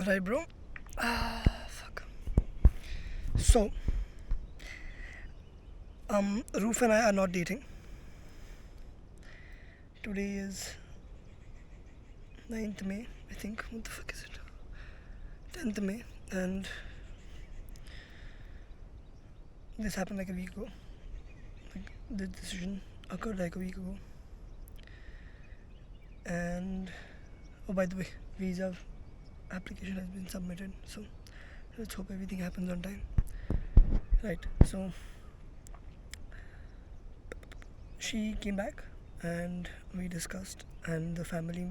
Alright, bro. Fuck. So, Roof and I are not dating. Today is 9th May, I think. What the fuck is it? 10th May. And this happened like a week ago. Like, the decision occurred like a week ago. And, oh, by the way, visa application has been submitted. So, let's hope everything happens on time. Right. So, she came back and we discussed, and the family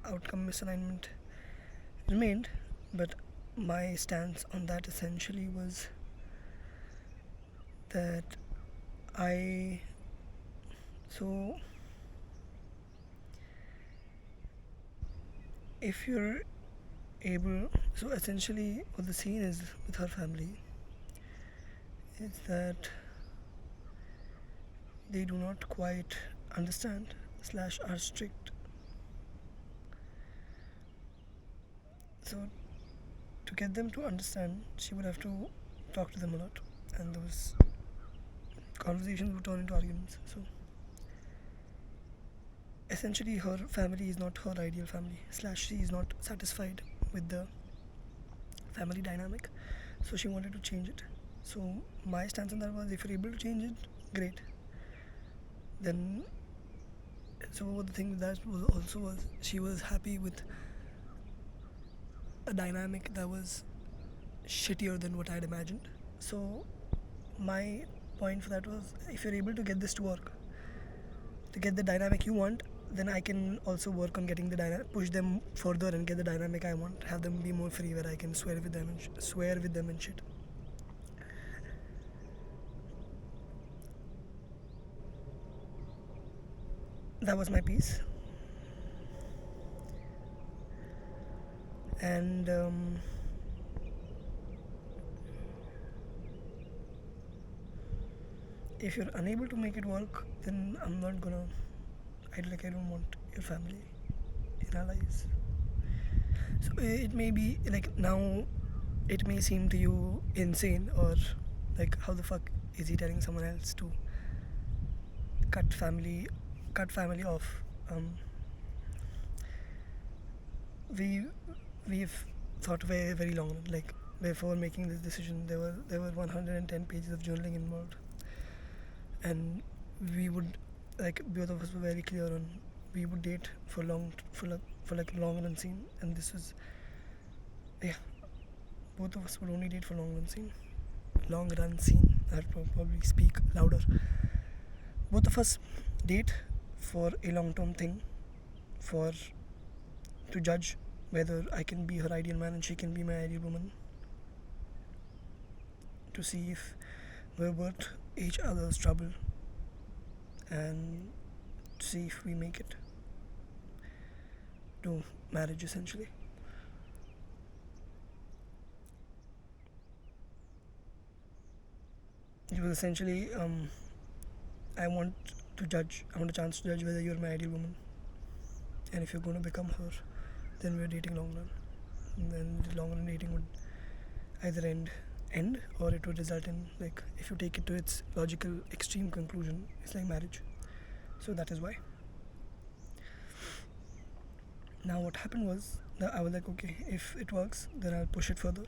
outcome misalignment remained, but my stance on that essentially was that I so if you're able, so essentially what the scene is with her family is that they do not quite understand slash are strict. So to get them to understand, she would have to talk to them a lot, and those conversations would turn into arguments. So essentially her family is not her ideal family slash she is not satisfied with the family dynamic, so she wanted to change it. So my stance on that was, if you're able to change it, great. Then so the thing with that was also was she was happy with a dynamic that was shittier than what I had imagined. So my point for that was, if you're able to get this to work, to get the dynamic you want, then I can also work on getting the dynamic, push them further and get the dynamic I want, have them be more free, where I can swear with them and shit. That was my piece. And if you're unable to make it work, then I'm not gonna, I don't want your family in our lives. So it may be like, now it may seem to you insane, or like, how the fuck is he telling someone else to cut family off. We we've thought very very long. Like, before making this decision, there were 110 pages of journaling involved, and we would, like, both of us were very clear on, we would date for long, for like long run scene, and this was, yeah, both of us would only date for long run scene. I'd probably speak louder. Both of us date for a long term thing, for to judge whether I can be her ideal man and she can be my ideal woman, to see if we're worth each other's trouble, and to see if we make it to marriage, essentially. It was essentially, I want a chance to judge whether you're my ideal woman, and if you're going to become her, then we're dating long run. And then the long run dating would either end, or it would result in, like, if you take it to its logical extreme conclusion, it's like marriage. So that is why. Now what happened was that I was like, okay, if it works, then I'll push it further.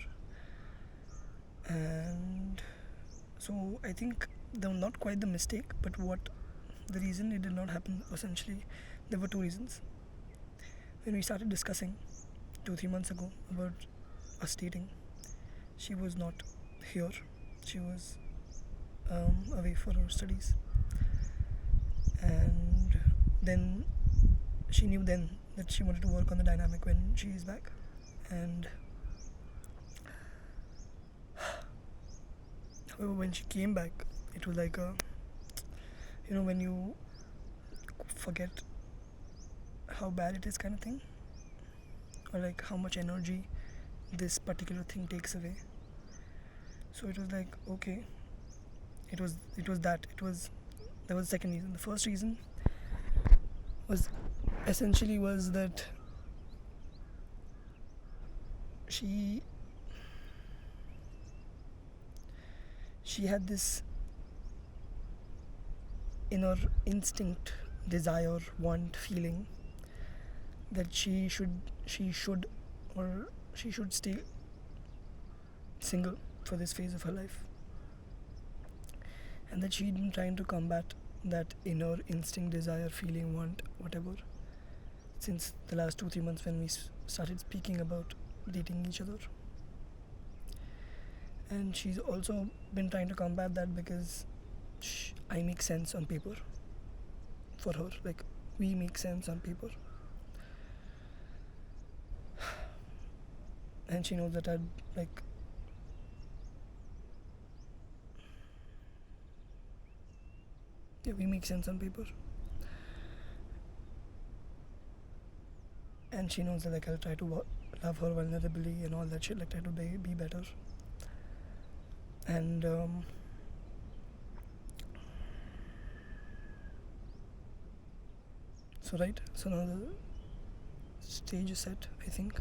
And so I think not quite the mistake, but what the reason it did not happen, essentially there were two reasons. When we started discussing 2-3 months ago about us dating, she was not here. She was away for her studies, and then she knew then that she wanted to work on the dynamic when she is back. And however, when she came back, it was like a, when you forget how bad it is, kind of thing, or like how much energy this particular thing takes away. So it was like, okay, there was the second reason. The first reason was essentially was that she she had this inner instinct, desire, want, feeling that she should or she should stay single for this phase of her life, and that she'd been trying to combat that inner instinct, desire, feeling, want, whatever, since the last 2 3 months when we started speaking about dating each other. And she's also been trying to combat that because I make sense on paper for her. Like, we make sense on paper. And she knows that I'd like. Yeah, we make sense on paper. And she knows that like I'll try to love her vulnerably and all that shit. Like, try to be better. And so right. So now the stage is set. I think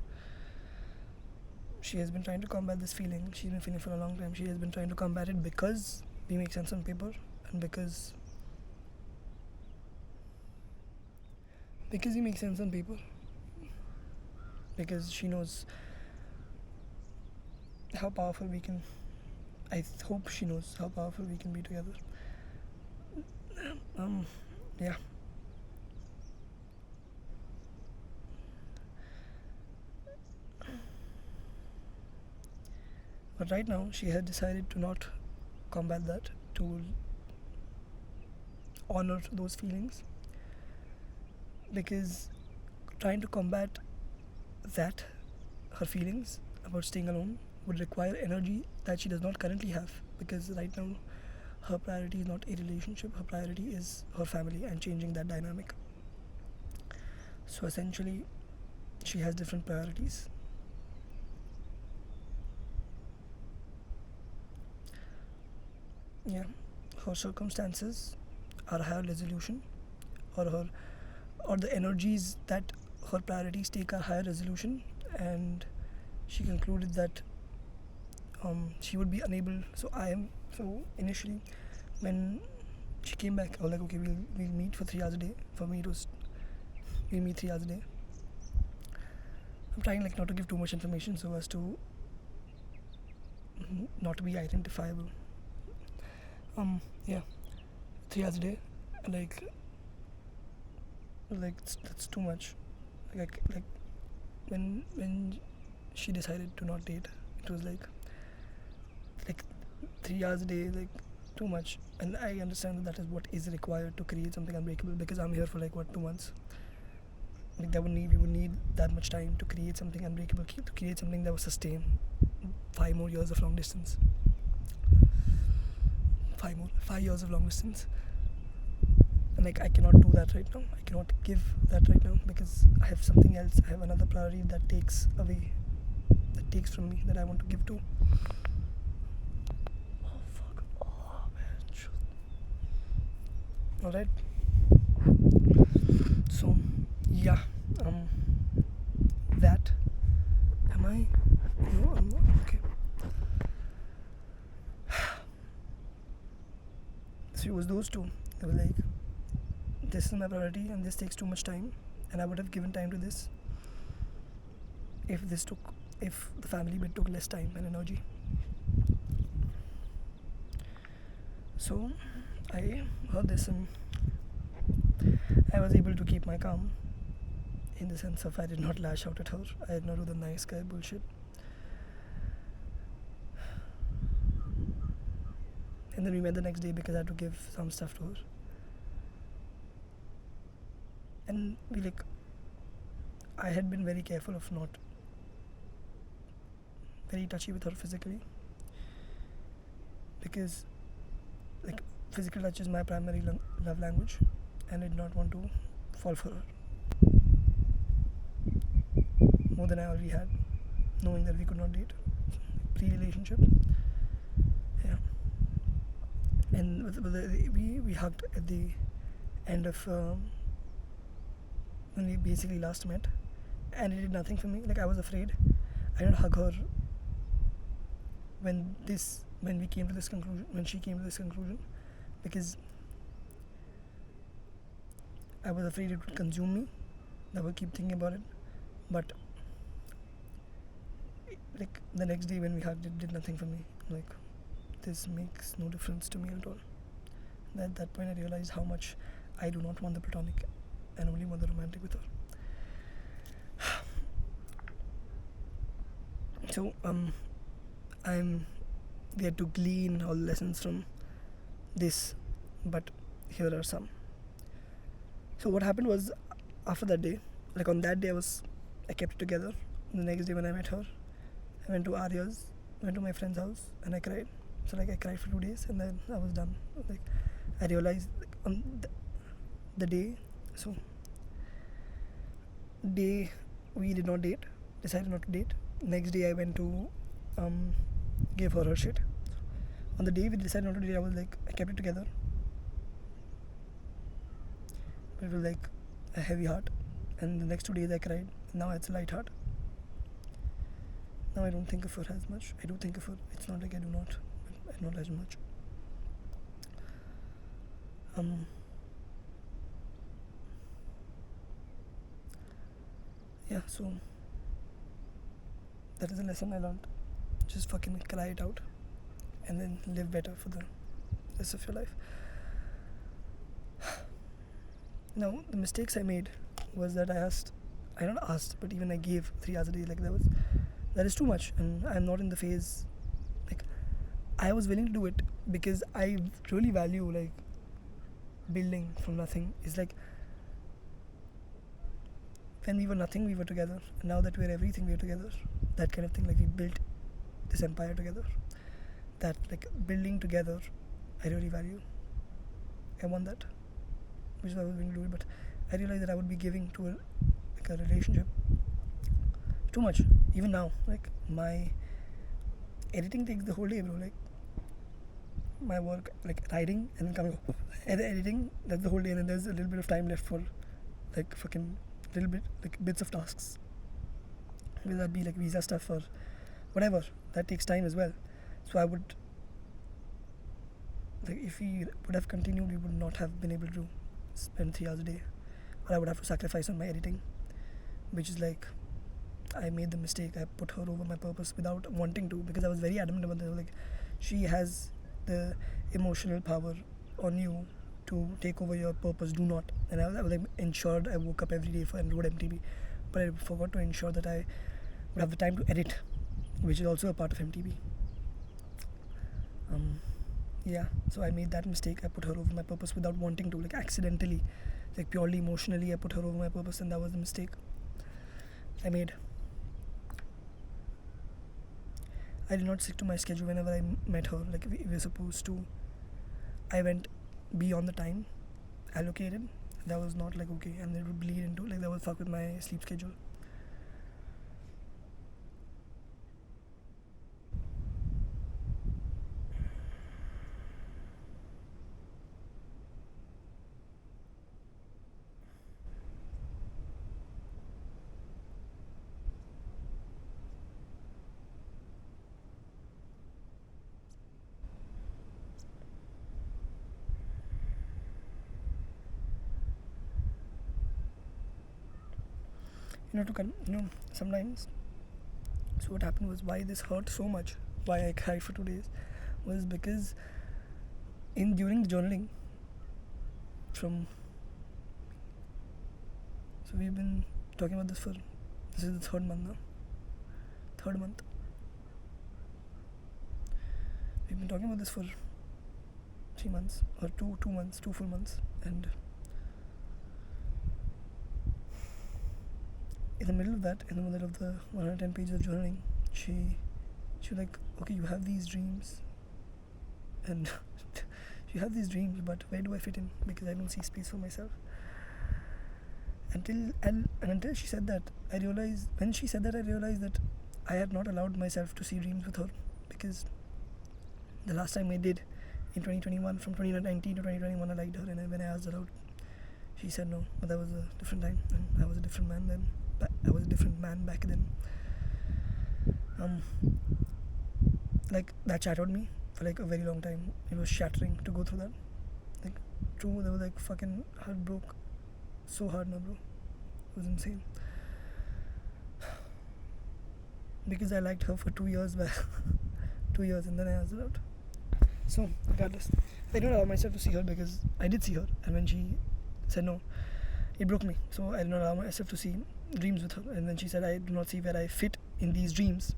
she has been trying to combat this feeling. She's been feeling for a long time. She has been trying to combat it because we make sense on paper, and because we make sense on paper. Because she knows how powerful we can. I hope she knows how powerful we can be together. Yeah. But right now, she has decided to not combat that, to honor those feelings. Because trying to combat that, her feelings about staying alone, would require energy that she does not currently have. Because right now, her priority is not a relationship, her priority is her family and changing that dynamic. So essentially, she has different priorities. Yeah, her circumstances are higher resolution, or the energies that her priorities take are higher resolution, and she concluded that she would be unable. So initially, when she came back, I was like, okay, we'll meet for 3 hours a day. For me, it was we'll meet 3 hours a day. I'm trying like not to give too much information so as to not to be identifiable. Yeah, 3 hours a day, like that's too much. Like when she decided to not date, it was like 3 hours a day, like too much. And I understand that is what is required to create something unbreakable, because I'm here for like what, 2 months. Like we would need that much time to create something unbreakable, to create something that will sustain 5 more years of long distance. 5 years of long distance. And like I cannot do that right now. I cannot give that right now because I have something else. I have another priority that takes from me, that I want to give to. Oh fuck. Oh man. Alright. So yeah. That. Am I? No, I'm not. Okay. So it was those two. They were like, this is my priority and this takes too much time, and I would have given time to this if the family bit took less time and energy. So I heard this and I was able to keep my calm, in the sense of I did not lash out at her. I did not do the nice guy bullshit. And then we met the next day because I had to give some stuff to her. And I had been very careful of not very touchy with her physically, because like physical touch is my primary love language, and I did not want to fall for her more than I already had, knowing that we could not date pre-relationship. Yeah. And we hugged at the end of when we basically last met, and it did nothing for me. Like, I was afraid. I didn't hug her when we came to this conclusion, when she came to this conclusion, because I was afraid it would consume me. I would keep thinking about it. But like the next day when we hugged, it did nothing for me. Like, this makes no difference to me at all. And at that point I realized how much I do not want the platonic and only want the romantic with her. So I'm there to glean all lessons from this, but here are some. So what happened was, after that day, like on that day I kept it together. The next day when I met her, I went to Arya's, went to my friend's house, and I cried. So like I cried for 2 days and then I was done. Like I realized, like, on the day, so day we did not date, decided not to date. Next day I went to give her shit. On the day we decided not to date, I was like, I kept it together. But it was like a heavy heart. And the next 2 days I cried. Now it's a light heart. Now I don't think of her as much. I do think of her. It's not like I do not, but not as much. Yeah, so that is a lesson I learned. Just fucking cry it out and then live better for the rest of your life. Now, the mistakes I made was that I not asked, but even I gave 3 hours a day. Like, that is too much, and I'm not in the phase. Like, I was willing to do it because I really value, like, building from nothing. It's like, when we were nothing, we were together. And now that we're everything, we're together. That kind of thing. Like, we built this empire together. That, like, building together, I really value. I want that, which is why I was willing to do it. But I realized that I would be giving to a relationship too much. Even now, like, my editing takes the whole day, bro. Like, my work, like, writing and then coming and editing, that's the whole day. And then there's a little bit of time left for, like, fucking little bit, like, bits of tasks. Will that be like visa stuff or whatever? That takes time as well. So I would, like, if we would have continued, we would not have been able to spend 3 hours a day, or I would have to sacrifice on my editing, which is like, I made the mistake. I put her over my purpose without wanting to, because I was very adamant about that. Like, she has the emotional power on you to take over your purpose. Do not. And I was like, ensured I woke up every day and wrote MTB, but I forgot to ensure that I would have the time to edit, which is also a part of MTB. Yeah, so I made that mistake. I put her over my purpose without wanting to, like, accidentally, like, purely emotionally I put her over my purpose, and that was the mistake I made. I did not stick to my schedule whenever I met her. Like, we were supposed to, I went beyond the time allocated. That was not, like, okay, and it would bleed into, like, that would fuck with my sleep schedule. Sometimes, so what happened was, why this hurt so much, why I cried for 2 days, was because during the journaling so we've been talking about this is the third month now. We've been talking about this for 3 months, or 2 months, 2 full months, and in the middle of that, in the middle of the 110 pages of journaling, she was like, okay, you have these dreams, and you have these dreams, but where do I fit in? Because I don't see space for myself. Until she said that, I realized that I had not allowed myself to see dreams with her, because the last time I did, in 2021, from 2019 to 2021, I liked her, and when I asked her out, she said no. But that was a different time, and I was a different man then. I was a different man back then. um, like that shattered me for like a very long time. It was shattering to go through that. Like, true, they were like fucking heart broke so hard, now, bro. It was insane. Because I liked her for 2 years back. 2 years, and then I asked her out. So, regardless, I didn't allow myself to see her because I did see her, and when she said no, it broke me. So I did not allow myself to see dreams with her. And when she said I do not see where I fit in these dreams,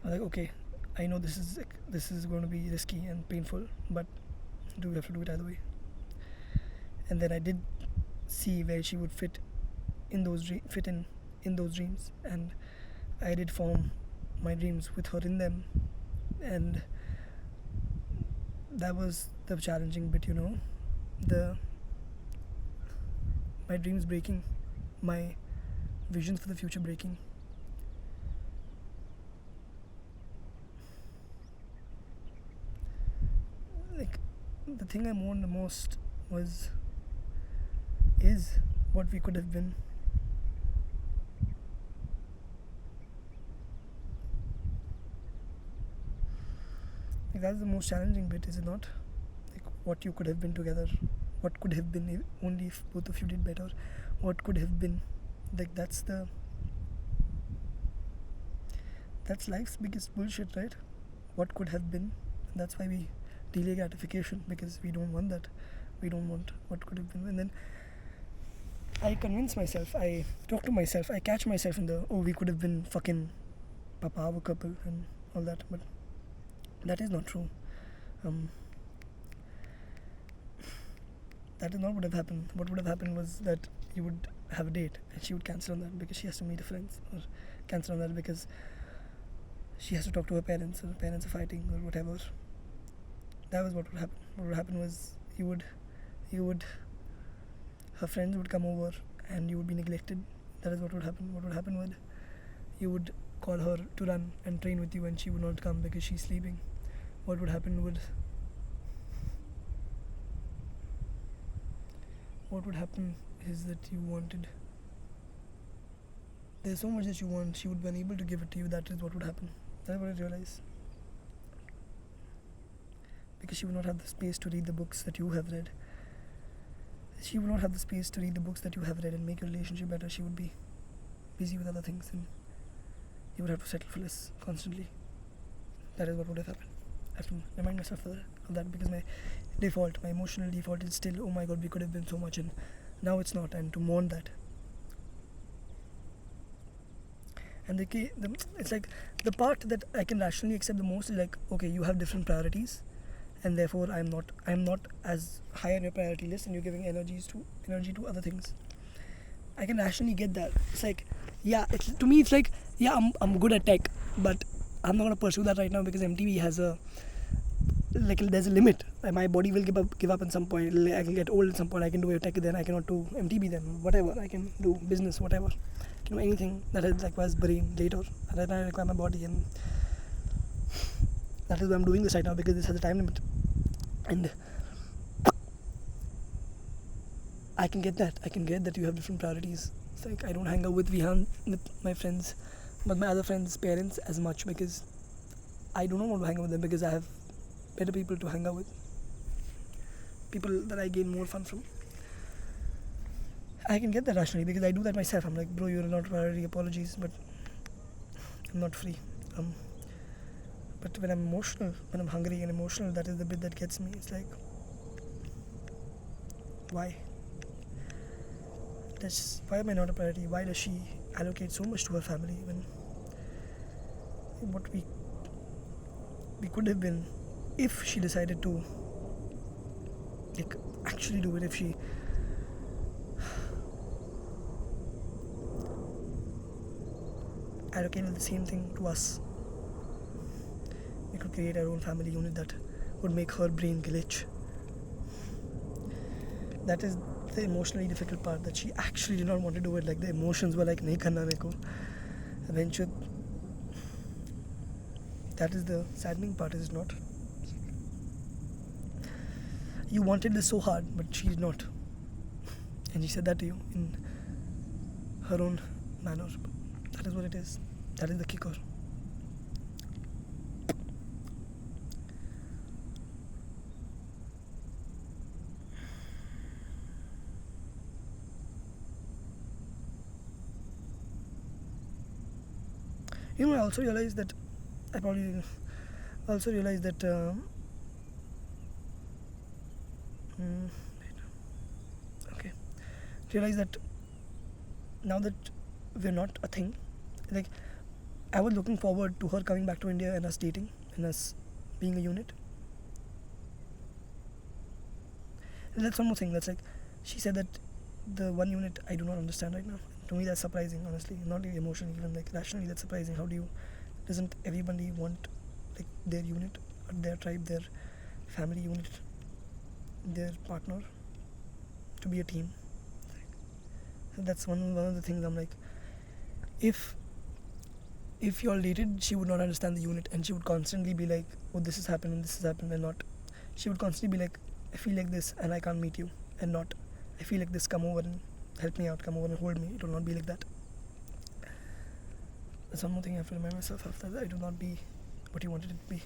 I was like, okay, I know this is going to be risky and painful, but do we have to do it either way? And then I did see where she would fit in those in those dreams, and I did form my dreams with her in them, and that was the challenging bit, the my dreams breaking, my visions for the future breaking. Like, the thing I mourned the most is what we could have been. Like, that's the most challenging bit, is it not? Like, what you could have been together, what could have been only if both of you did better, what could have been. Like, that's life's biggest bullshit, right? What could have been. And that's why we delay gratification, because we don't want that. We don't want what could have been. And then I convince myself, I talk to myself, I catch myself in the, we could have been fucking papa couple and all that, but that is not true. That is not what would have happened. What would have happened was that you would have a date and she would cancel on that because she has to meet her friends, or cancel on that because she has to talk to her parents, or her parents are fighting, or whatever. That was what would happen. What would happen was her friends would come over and you would be neglected. That is what would happen. What would happen was you would call her to run and train with you and she would not come because she's sleeping. What would happen is that there's so much that you want, she would be unable to give it to you. That is what would happen. That's what I realized. Because she would not have the space to read the books that you have read. She would not have the space to read the books that you have read and make your relationship better. She would be busy with other things and you would have to settle for less constantly. That is what would have happened. I have to remind myself of that because my emotional default is still, oh my god, we could have been so much, and now it's not, and to mourn that. And it's like the part that I can rationally accept the most is like, okay, you have different priorities, and therefore I'm not as high on your priority list, and you're giving energy to other things. I can rationally get that. It's like, yeah, to me it's like, yeah, I'm good at tech, but I'm not gonna pursue that right now because MTV has there's a limit. My body will give up at some point. I can get old at some point. I can do tech, then I cannot do MTV, then whatever. I can do business, whatever. I can do anything that requires brain later. Right now I require my body, and that is why I'm doing this right now, because this has a time limit. And I can get that you have different priorities. It's like I don't hang out with Vihan, with my friends, but my other friends' parents as much, because I do not want to hang out with them, because I have better people to hang out with, people that I gain more fun from. I can get that rationally because I do that myself. I'm like, bro, you're not priority, apologies, but I'm not free. But when I'm emotional, when I'm hungry and emotional, that is the bit that gets me. It's like, why? Why am I not a priority? Why does she allocate so much to her family when what we could have been, if she decided to actually do it, if she allocated the same thing to us, we could create our own family unit that would make her brain glitch. That is the emotionally difficult part, that she actually did not want to do it. Like, the emotions were like, nahi karna meko. Eventually, that is the saddening part, is it not? You wanted this so hard, but she did not. And she said that to you in her own manner. That is what it is. That is the kicker. I also realized that I probably also realized that okay, realize that now that we're not a thing, like I was looking forward to her coming back to India and us dating and us being a unit. And that's one more thing. That's like she said that the one unit I do not understand right now. To me, that's surprising. Honestly, not even emotionally, even like rationally, that's surprising. How do you? Doesn't everybody want like their unit, or their tribe, their family unit, their partner to be a team? So that's one of the things I'm like, if you all dated, she would not understand the unit, and she would constantly be like, "Oh, this has happened and this has happened," and not. She would constantly be like, "I feel like this, and I can't meet you," and not, "I feel like this. Come over and help me out. Come over and hold me." It will not be like that. That's one more thing I have to remind myself of, that I do not be what you wanted it to be.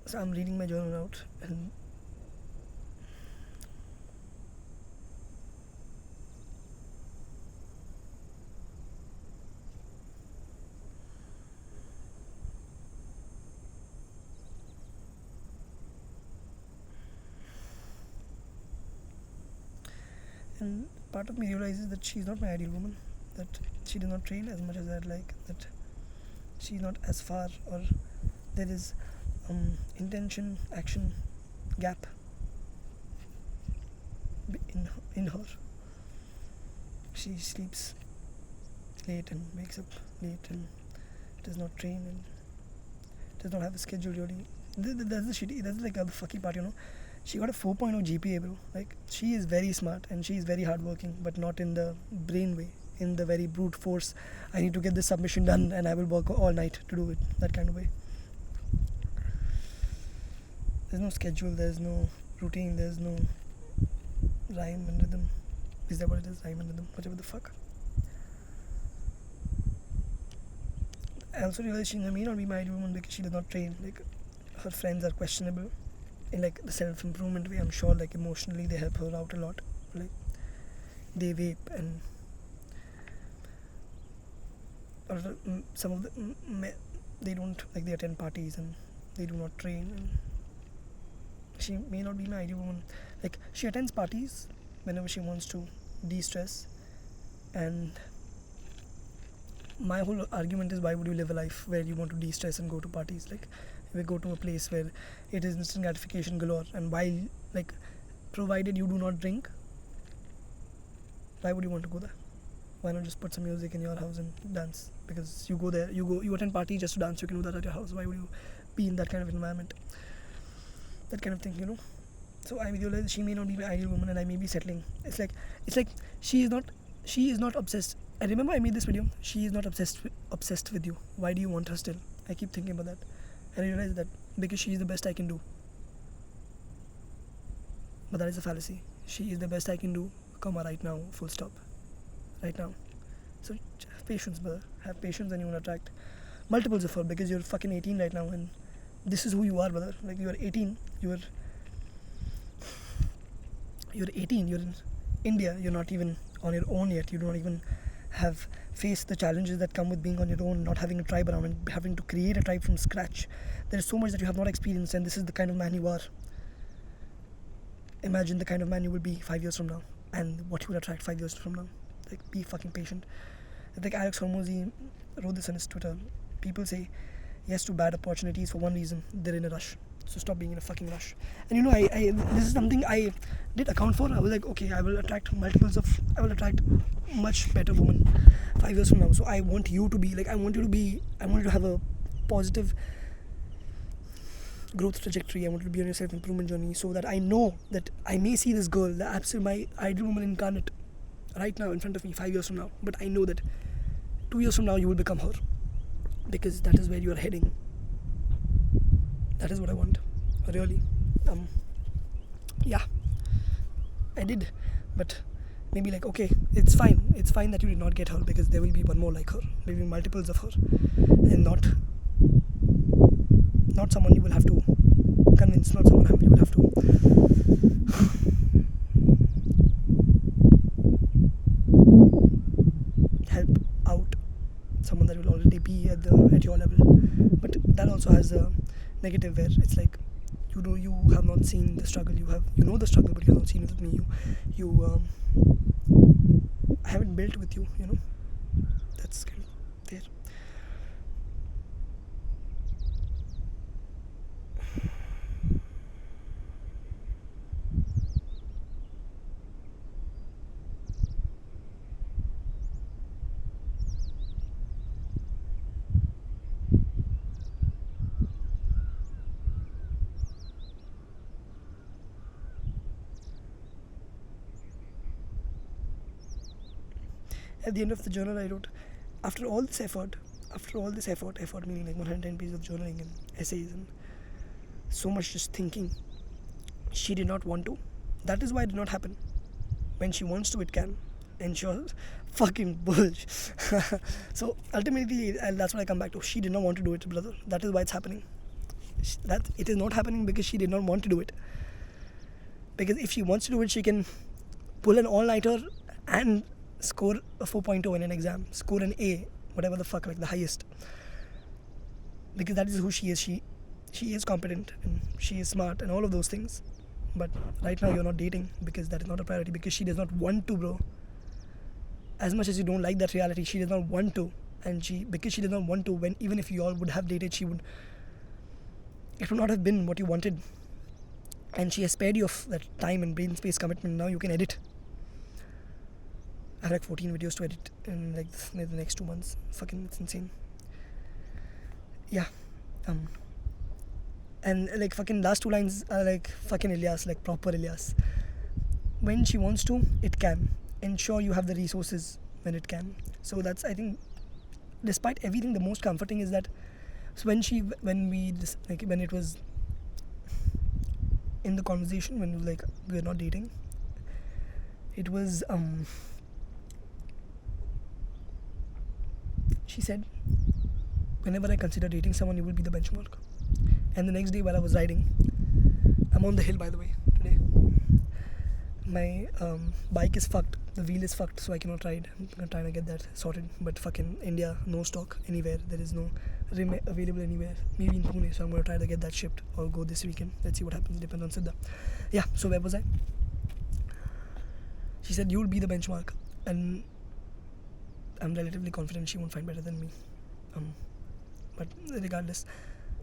So I'm reading my journal out, and part of me realizes that she's not my ideal woman, that she does not train as much as I'd like, that she's not as far, or there is intention action gap in her. She sleeps late and wakes up late and does not train and does not have a schedule really. That's the shitty, that's like the fucky part, She got a 4.0 GPA, bro. Like, she is very smart and she is very hardworking, but not in the brain way, in the very brute force. I need to get this submission done and I will work all night to do it, that kind of way. There's no schedule, there's no routine, there's no rhyme and rhythm. Is that what it is? Rhyme and rhythm, whatever the fuck. I also realized she may not be my ideal woman because she does not train. Like, her friends are questionable in like the self-improvement way. I'm sure like emotionally they help her out a lot. Like, they vape and or some of the they don't, like, they attend parties and they do not train, and she may not be my ideal woman. Like, she attends parties whenever she wants to de-stress, and my whole argument is, why would you live a life where you want to de-stress and go to parties? Like, we go to a place where it is instant gratification galore, and while, like, provided you do not drink, why would you want to go there? Why not just put some music in your house and dance? Because you go there, you attend party just to dance. You can do that at your house. Why would you be in that kind of environment? That kind of thing. So I realize she may not be my ideal woman, and I may be settling. It's like she is not obsessed. I remember I made this video. She is not obsessed with you. Why do you want her still? I keep thinking about that, and I realize that because she is the best I can do. But that is a fallacy. She is the best I can do, comma, right now, full stop. Right now. So have patience, brother. Have patience, and you will attract multiples of her, because you're fucking 18 right now, and this is who you are, brother. Like, you are 18. You're 18. You're in India. You're not even on your own yet. You don't even have faced the challenges that come with being on your own, not having a tribe around, and having to create a tribe from scratch. There is so much that you have not experienced, and this is the kind of man you are. Imagine the kind of man you will be 5 years from now, and what you will attract 5 years from now. Like, be fucking patient. Like, Alex Hormozy wrote this on his Twitter. People say yes to bad opportunities for one reason: they're in a rush. So stop being in a fucking rush. And I this is something I did account for. I was like, okay, I will attract much better women 5 years from now. So I want you to be like, I want you to have a positive growth trajectory. I want you to be on your self-improvement journey, so that I know that I may see this girl, the absolute my ideal woman incarnate, right now in front of me 5 years from now. But I know that 2 years from now you will become her, because that is where you are heading. That is what I want, really. Yeah, I did, but maybe like, okay, it's fine that you did not get her, because there will be one more like her, maybe multiples of her, and not someone you will have to convince, not someone you will have to help out, someone that will already be at your level. But that also has a negative, where it's like, you have not seen the struggle, you know the struggle, but you have not seen it with me. You I haven't built with you, that's kind of there. At the end of the journal, I wrote, after all this effort, effort meaning like 110 pages of journaling and essays and so much just thinking, she did not want to. That is why it did not happen. When she wants to, it can. And she was fucking bullshit. So ultimately, that's what I come back to. She did not want to do it, brother. That is why it's happening. That it is not happening because she did not want to do it. Because if she wants to do it, she can pull an all-nighter and score a 4.0 in an exam, score an A, whatever the fuck, like the highest. Because that is who she is. She is competent and she is smart and all of those things. But right now you're not dating because that is not a priority, because she does not want to, bro. As much as you don't like that reality, she does not want to. And because she does not want to, when even if you all would have dated, it would not have been what you wanted. And she has spared you of that time and brain space commitment. Now you can edit. I have like 14 videos to edit in like the next 2 months. Fucking, it's insane. Yeah. And like fucking last 2 lines are like fucking Ilyas, like proper Ilyas. When she wants to, it can. Ensure you have the resources when it can. So that's, I think, despite everything, the most comforting is that when it was in the conversation, when we were not dating, it was she said, whenever I consider dating someone, you will be the benchmark. And the next day while I was riding, I'm on the hill by the way today, my bike is fucked, the wheel is fucked, so I cannot ride. I'm trying to get that sorted, but fucking India, no stock anywhere, there is no rim available anywhere, maybe in Pune, so I'm going to try to get that shipped or go this weekend. Let's see what happens, depends on Siddha. Yeah, so where was I? She said, you will be the benchmark, and I'm relatively confident she won't find better than me. But regardless,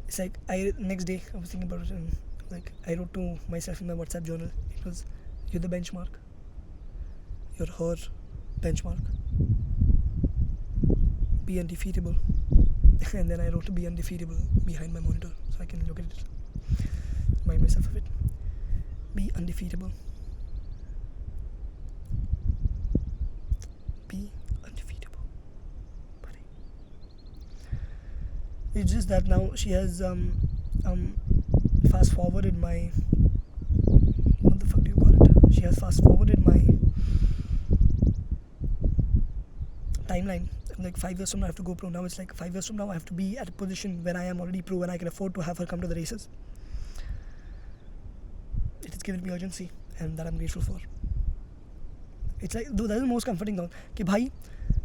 it's like next day I was thinking about it, and like I wrote to myself in my WhatsApp journal. It was, you're the benchmark. You're her benchmark. Be undefeatable. And then I wrote to be undefeatable behind my monitor so I can look at it, remind myself of it. Be undefeatable. Be undefeatable, buddy. It's just that now she has fast forwarded my, what the fuck do you call it? She has fast forwarded my timeline. Like 5 years from now I have to go pro. Now it's like 5 years from now I have to be at a position where I am already pro and I can afford to have her come to the races. It has given me urgency and that I'm grateful for. It's like, though that is the most comforting thought कि भाई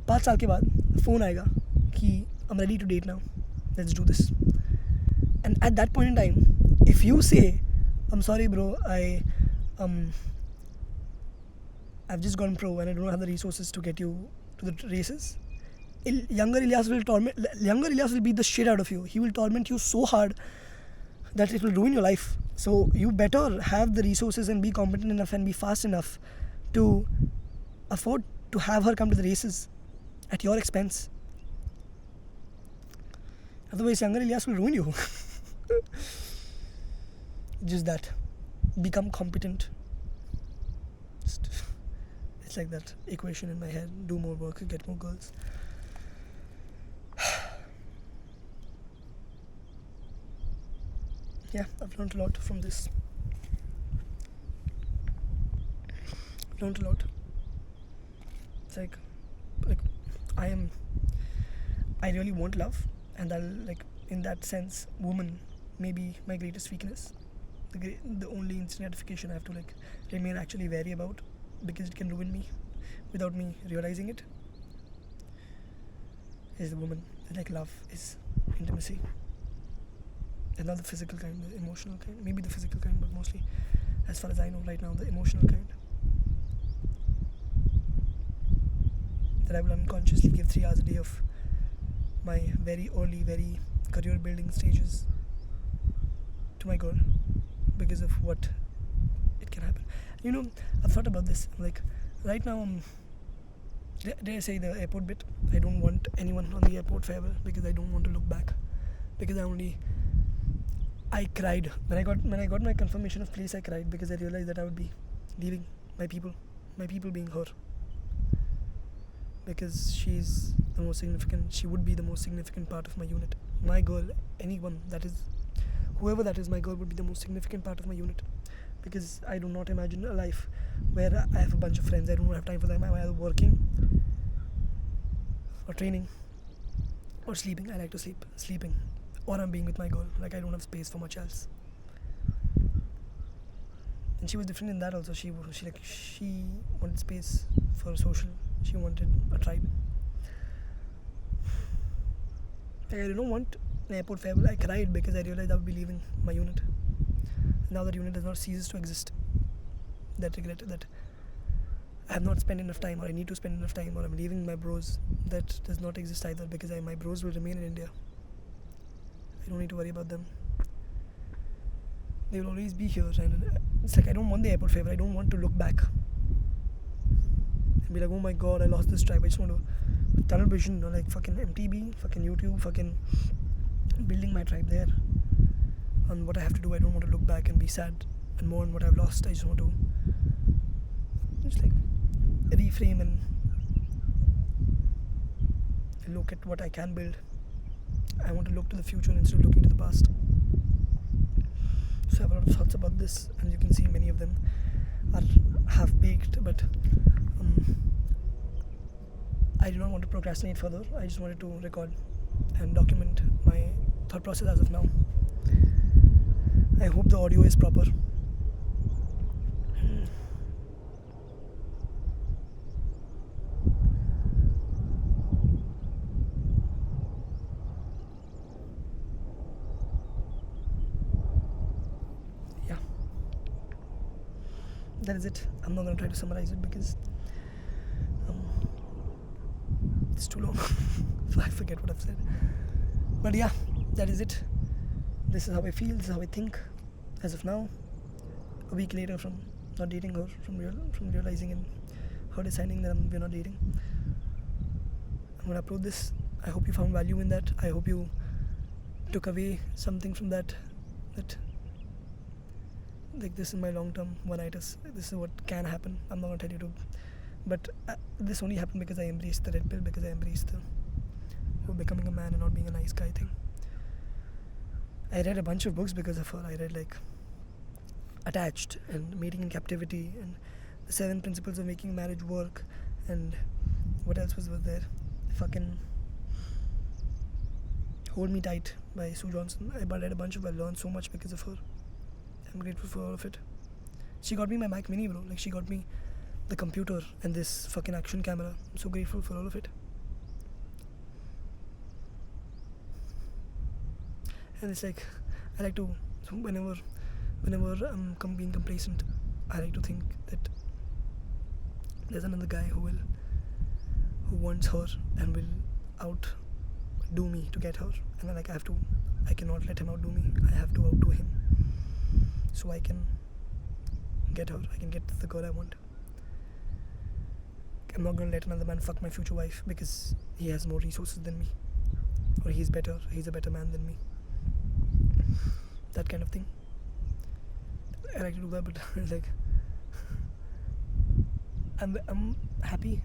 5 साल के बाद phone आएगा कि I'm ready to date now, let's do this. And at that point in time, if you say, I'm sorry bro, I've just gone pro and I don't have the resources to get you to the races, younger Ilyas will beat the shit out of you. He will torment you so hard that it will ruin your life. So you better have the resources and be competent enough and be fast enough to afford to have her come to the races at your expense. Otherwise, younger Ilyas will ruin you. Just that. Become competent. It's like that equation in my head. Do more work, get more girls. Yeah, I've learned a lot from this. I've learned a lot. It's like I am. I really want love, and I'll like in that sense, woman may be my greatest weakness. The only instant gratification I have to like remain actually wary about because it can ruin me without me realizing it is the woman. Like love is intimacy, and not the physical kind, the emotional kind. Maybe the physical kind, but mostly, as far as I know right now, the emotional kind. That I will unconsciously give 3 hours a day of my very early, very career building stages to my girl because of what it can happen. You know, I've thought about this. Like, right now, dare I say the airport bit? I don't want anyone on the airport forever because I don't want to look back. Because I cried when I got my confirmation of place. I cried because I realized that I would be leaving my people being her. Because she's the most significant. She would be the most significant part of my unit. My girl, anyone that is, whoever that is, my girl would be the most significant part of my unit. Because I do not imagine a life where I have a bunch of friends. I don't have time for them. I'm either working or training or sleeping. I like to sleeping, or I'm being with my girl. Like I don't have space for much else. And she was different in that also. She wanted space for social. She wanted a tribe. Like, I didn't want an airport farewell. I cried because I realized I would be leaving my unit. Now that unit does not cease to exist. That regret that I have not spent enough time, or I need to spend enough time, or I'm leaving my bros. That does not exist either because my bros will remain in India. I don't need to worry about them. They will always be here, and it's like I don't want the airport favor. I don't want to look back and be like, oh my god, I lost this tribe. I just want to tunnel vision, like fucking MTB, fucking YouTube, fucking building my tribe there. On what I have to do, I don't want to look back and be sad and mourn what I've lost. I just want to just like reframe and look at what I can build. I want to look to the future instead of looking to the past. So I have a lot of thoughts about this, and you can see many of them are half baked, but I do not want to procrastinate further. I just wanted to record and document my thought process as of now. I hope the audio is proper. Yeah. That is it. I'm not going to try to summarize it because it's too long. I forget what I've said. But yeah, that is it. This is how I feel, this is how I think as of now. A week later from not dating her, from realizing and her deciding that we're not dating. I'm going to upload this. I hope you found value in that. I hope you took away something from that like this is my long-term one-itis. This is what can happen. I'm not going to tell you to. But this only happened because I embraced the red pill, because I embraced the becoming a man and not being a nice guy thing. I read a bunch of books because of her. I read like Attached and Mating in Captivity and The 7 Principles of Making Marriage Work, and what else was there? Fucking Hold Me Tight by Sue Johnson. I read a bunch of. I learned so much because of her. I'm grateful for all of it. She got me my Mac Mini, bro. Like she got me the computer and this fucking action camera. I'm so grateful for all of it. And it's like I like to whenever I'm being complacent, I like to think that there's another guy who wants her and will outdo me to get her, and then like I cannot let him outdo me. I have to outdo him so I can get her. I can get the girl I want. I'm not gonna let another man fuck my future wife because he has more resources than me, or he's a better man than me. That kind of thing. I like to do that, but like I'm happy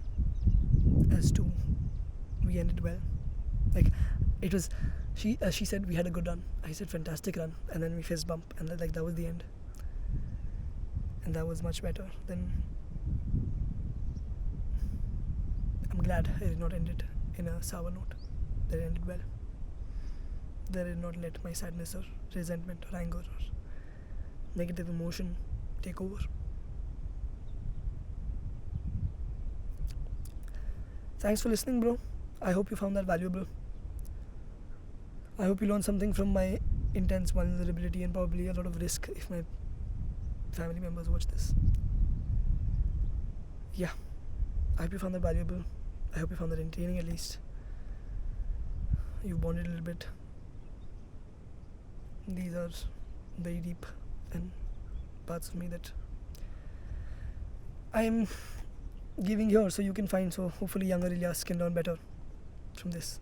as to we ended well. Like it was, she said we had a good run. I said fantastic run, and then we fist bump, and like that was the end. And that was much better than glad I did not end it in a sour note. That it ended well. That I did not let my sadness or resentment or anger or negative emotion take over. Thanks for listening, bro. I hope you found that valuable. I hope you learned something from my intense vulnerability and probably a lot of risk if my family members watch this. Yeah, I hope you found that valuable. I hope you found that entertaining at least. You bonded a little bit. These are very deep and parts of me that I'm giving here so you can find, so hopefully younger Ilyas can learn better from this,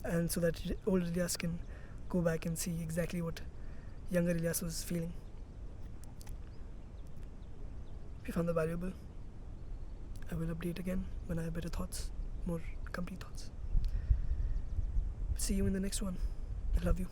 and so that older Ilyas can go back and see exactly what younger Ilyas was feeling. If you found that valuable, I will update again when I have better thoughts, more complete thoughts. See you in the next one. I love you.